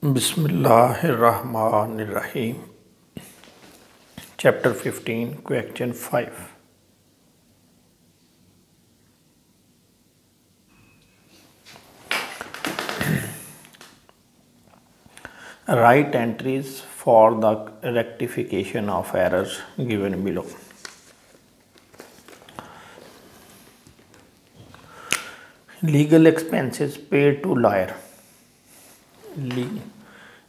बिस्मिल्लाहिर्रहमानिर्रहीम। Chapter 15 question 5। Write entries for the rectification of errors given below. Legal expenses paid to lawyer.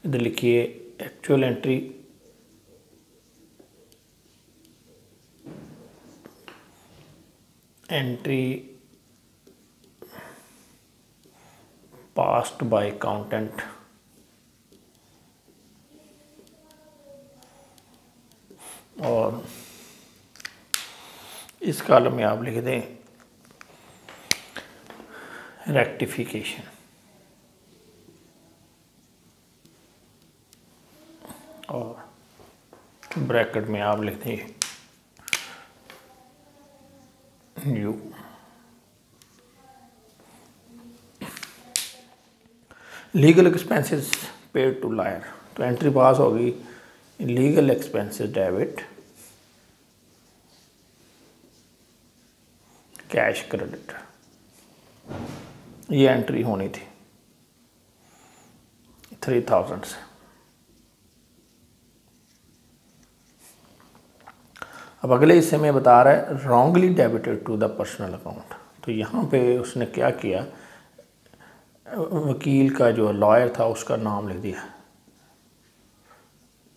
इधर लिखिए actual entry passed by accountant और इस column में आप लिख दें रेक्टिफिकेशन और ब्रैकेट में आप लिख दें यू। Legal expenses paid to lawyer, तो एंट्री पास होगी legal expenses debit cash credit, ये एंट्री होनी थी 3000 से। अब अगले हिस्से में बता रहा है wrongly debited to the personal account. तो यहाँ पे उसने क्या किया, वकील का जो लॉयर था उसका नाम लिख दिया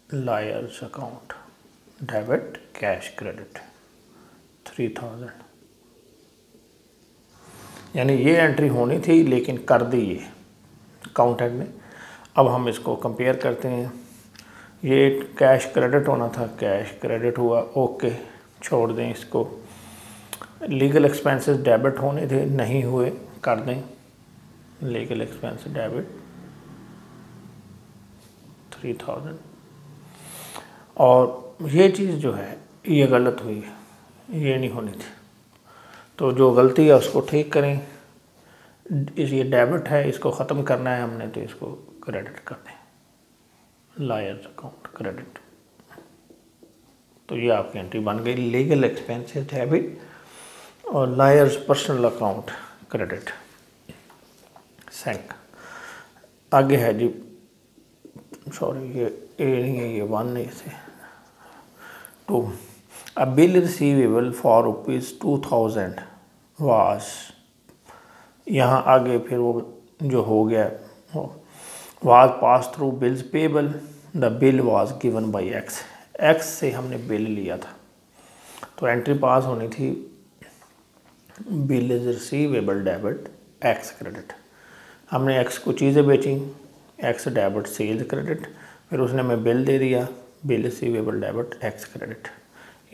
lawyers account debit cash credit 3000, यानी ये एंट्री होनी थी लेकिन कर दी ये अकाउंटेंट ने। अब हम इसको कंपेयर करते हैं, ये कैश क्रेडिट होना था, कैश क्रेडिट हुआ, ओके छोड़ दें इसको। लीगल एक्सपेंसेस डेबिट होने थे, नहीं हुए, कर दें लीगल एक्सपेंसेस डेबिट 3000। और ये चीज़ जो है ये गलत हुई है, ये नहीं होनी थी, तो जो गलती है उसको ठीक करें। ये डेबिट है, इसको ख़त्म करना है हमने, तो इसको क्रेडिट कर दें लॉयर्स अकाउंट क्रेडिट। तो ये आपकी एंट्री बन गई लीगल एक्सपेंसेस डेबिट और लॉयर्स पर्सनल अकाउंट क्रेडिट सैंक। आगे है जी, सॉरी ये ए नहीं है, ये 1 नहीं से 2। अ बिल रिसीवेबल फॉर ₹2000 वाज, यहाँ आगे फिर वो जो हो गया was pass through bills payable, the bill was given by x. X से हमने बिल लिया था, तो एंट्री पास होनी थी bill is receivable debit x credit. हमने एक्स को चीज़ें बेची, एक्स डेबिट सेल्स क्रेडिट, फिर उसने हमें बिल दे दिया bill receivable debit x credit,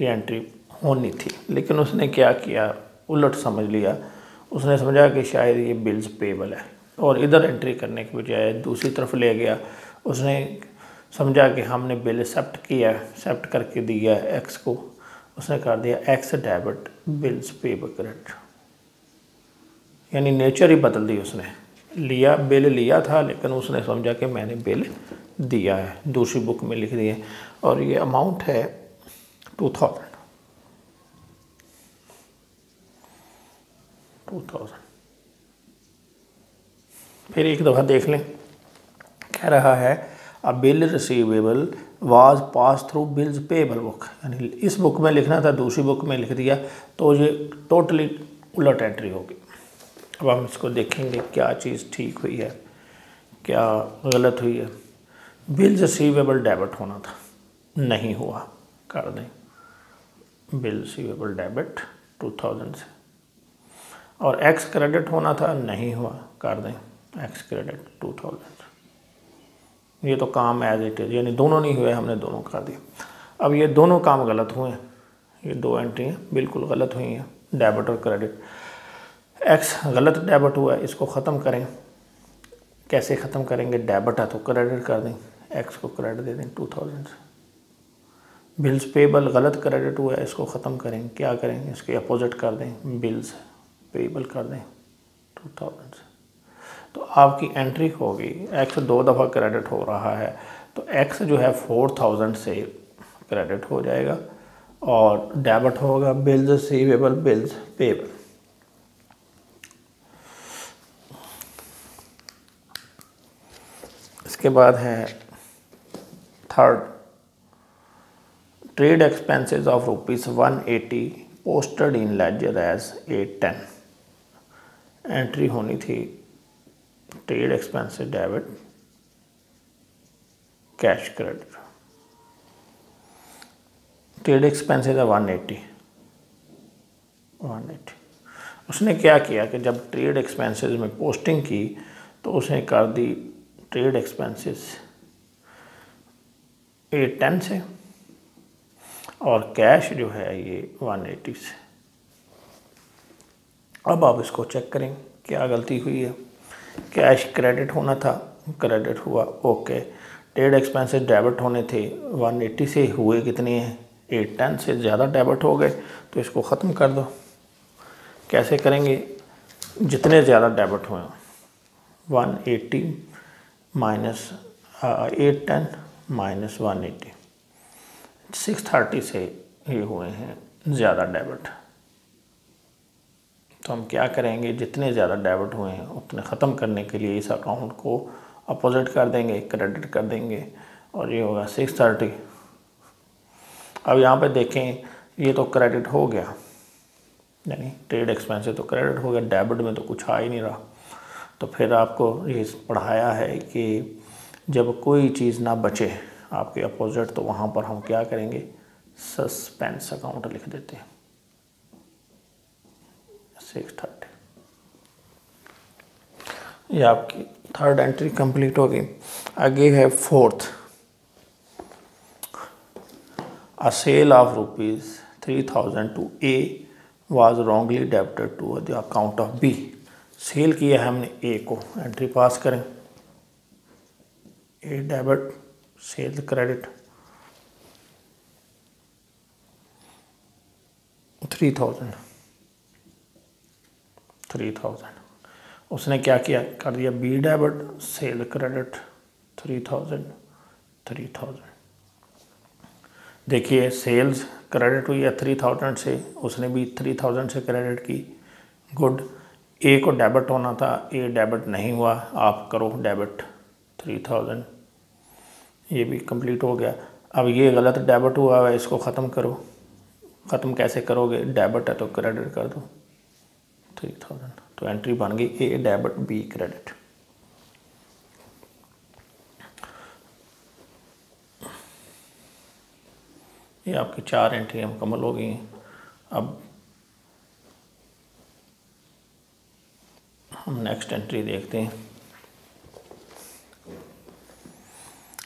ये एंट्री होनी थी। लेकिन उसने क्या किया, उलट समझ लिया, उसने समझा कि शायद ये बिल्स पेबल है और इधर एंट्री करने के बजाय दूसरी तरफ ले गया। उसने समझा कि हमने बिल एक्सेप्ट किया, एक्सेप्ट करके दिया एक्स को, उसने कर दिया x debit bills payable credit, यानी नेचर ही बदल दी। उसने लिया, बिल लिया था, लेकिन उसने समझा कि मैंने बिल दिया है, दूसरी बुक में लिख दिए और ये अमाउंट है 2000। फिर एक दफ़ा देख लें, कह रहा है अ bill receivable was pass through bills payable book, यानी इस बुक में लिखना था, दूसरी बुक में लिख दिया, तो ये टोटली उलट एंट्री होगी। अब हम इसको देखेंगे क्या चीज़ ठीक हुई है, क्या गलत हुई है। बिल्स रिसीवेबल डेबिट होना था, नहीं हुआ, कर दें बिल रिसीवेबल डेबिट 2000 से। और एक्स क्रेडिट होना था, नहीं हुआ, कर दें एक्स क्रेडिट 2000 से। ये तो काम एज इट इज़, यानी दोनों नहीं हुए, हमने दोनों कर दिए। अब ये दोनों काम गलत हुए, ये दो एंट्रियाँ बिल्कुल गलत हुई हैं, डेबिट और क्रेडिट। एक्स गलत डेबिट हुआ है, इसको ख़त्म करें। कैसे ख़त्म करेंगे, डेबिट है तो क्रेडिट कर दें, एक्स को क्रेडिट दे दें 2000 से। बिल्स पेबल गलत क्रेडिट हुआ है, इसको ख़त्म करें, क्या करें, इसके अपोजिट कर दें, बिल्स पेबल कर दें 2000 से। तो आपकी एंट्री होगी एक्स 2 दफ़ा क्रेडिट हो रहा है तो एक्स जो है 4000 से क्रेडिट हो जाएगा और डेबिट होगा बिल्स रिसीवेबल बिल्स पेबल। इसके बाद है third, trade expenses of ₹180 posted in ledger as 810। Entry होनी थी trade expenses debit cash credit. Trade expenses है 180। उसने क्या किया कि जब ट्रेड एक्सपेंसेस में पोस्टिंग की तो उसने कर दी ट्रेड एक्सपेंसेस 810 से और कैश जो है ये 180 से। अब आप इसको चेक करें क्या गलती हुई है। कैश क्रेडिट होना था, क्रेडिट हुआ, ओके। ट्रेड एक्सपेंसेस डेबिट होने थे, 180 से हुए कितने हैं, 810 से ज़्यादा डेबिट हो गए। तो इसको ख़त्म कर दो। कैसे करेंगे, जितने ज़्यादा डेबिट हुए 180 माइनस 810 माइनस 180, 630 से ये हुए हैं ज़्यादा डेबिट। तो हम क्या करेंगे, जितने ज़्यादा डेबिट हुए हैं उतने ख़त्म करने के लिए इस अकाउंट को अपोजिट कर देंगे, क्रेडिट कर देंगे और ये होगा 630। अब यहाँ पे देखें ये तो क्रेडिट हो गया, यानी ट्रेड एक्सपेंसेस तो क्रेडिट हो गया, डेबिट में तो कुछ आ ही नहीं रहा। तो फिर आपको ये पढ़ाया है कि जब कोई चीज़ ना बचे आपके अपोजिट तो वहाँ पर हम क्या करेंगे, सस्पेंस अकाउंट लिख देते हैं 630। ये आपकी थर्ड एंट्री कंप्लीट हो गई। आगे है fourth, a sale of ₹3000 to A was wrongly debited to the account of B. Sale किया है हमने ए को, एंट्री पास करें, ए डेबिट सेल क्रेडिट 3000। उसने क्या किया, कर दिया बी डेबिट सेल क्रेडिट 3000। देखिए सेल्स क्रेडिट हुई है 3000 से, उसने भी 3000 से क्रेडिट की, गुड। ए को डेबिट होना था, ए डेबिट नहीं हुआ, आप करो डेबिट 3000, ये भी कंप्लीट हो गया। अब ये गलत डेबिट हुआ है, इसको ख़त्म करो। ख़त्म कैसे करोगे, डेबिट है तो क्रेडिट कर दो 3000। तो एंट्री बन गई ए डेबिट बी क्रेडिट। ये आपकी 4 एंट्री मुकम्मल हो गई हैं। अब हम नेक्स्ट एंट्री देखते हैं।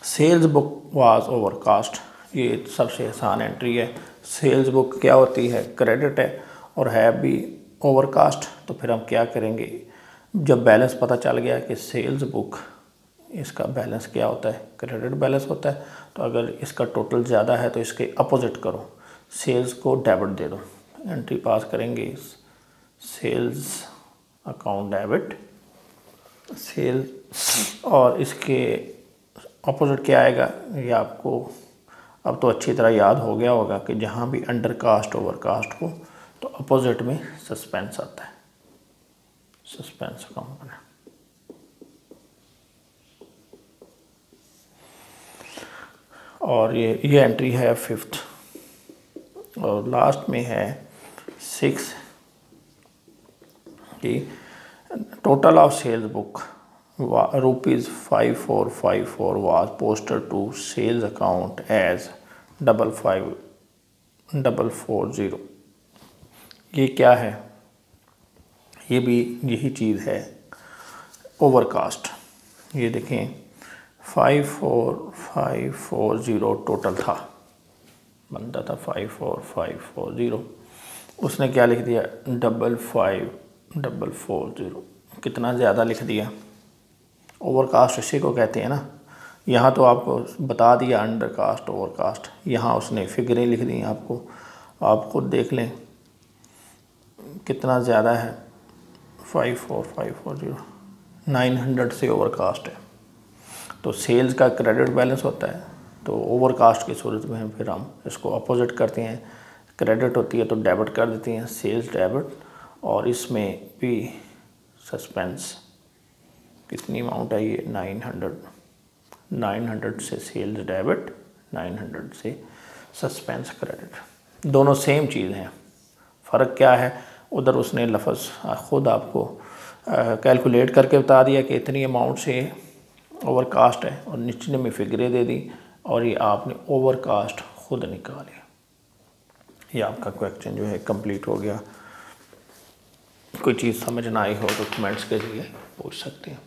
Sales book was overcast, ये सबसे आसान एंट्री है। सेल्स बुक क्या होती है, क्रेडिट है और है भी ओवर कास्ट। तो फिर हम क्या करेंगे, जब बैलेंस पता चल गया कि सेल्स बुक इसका बैलेंस क्या होता है, क्रेडिट बैलेंस होता है, तो अगर इसका टोटल ज़्यादा है तो इसके अपोजिट करो, सेल्स को डेबिट दे दो। एंट्री पास करेंगे सेल्स अकाउंट डेबिट सेल, और इसके अपोजिट क्या आएगा ये आपको अब तो अच्छी तरह याद हो गया होगा कि जहाँ भी अंडर कास्ट ओवर कास्ट हो तो अपोजिट में सस्पेंस आता है, सस्पेंस अकाउंट बना। और ये एंट्री है 5th। और लास्ट में है 6 कि total of sales book ₹5454 was posted to sales account as 5540। ये क्या है, ये भी यही चीज़ है, ओवरकास्ट। ये देखें 54540 टोटल था, बनता था 54540, उसने क्या लिख दिया 55540, कितना ज़्यादा लिख दिया। ओवरकास्ट इसी को कहते हैं ना। यहाँ तो आपको बता दिया अंडर कास्ट ओवर कास्ट, यहाँ उसने फिगरें लिख दी आपको, आप खुद देख लें कितना ज़्यादा है 54540। 900 से ओवर कास्ट है, तो सेल्स का क्रेडिट बैलेंस होता है, तो ओवर कास्ट की सूरत में फिर हम इसको अपोजिट करते हैं, क्रेडिट होती है तो डेबिट कर देते हैं, सेल्स डेबिट। और इसमें भी सस्पेंस कितनी अमाउंट है ये 900 से सेल्स डेबिट, 900 से सस्पेंस क्रेडिट, दोनों सेम चीज़ हैं। फ़र्क क्या है, उधर उसने लफ्ज़ ख़ुद आपको कैलकुलेट करके बता दिया कि इतनी अमाउंट से ओवर कास्ट है और निचले में फिगरें दे दी, और ये आपने ओवर कास्ट खुद निकाले। ये आपका क्वेश्चन जो है कंप्लीट हो गया। कोई चीज़ समझ ना आई हो तो कमेंट्स के जरिए पूछ सकते हैं।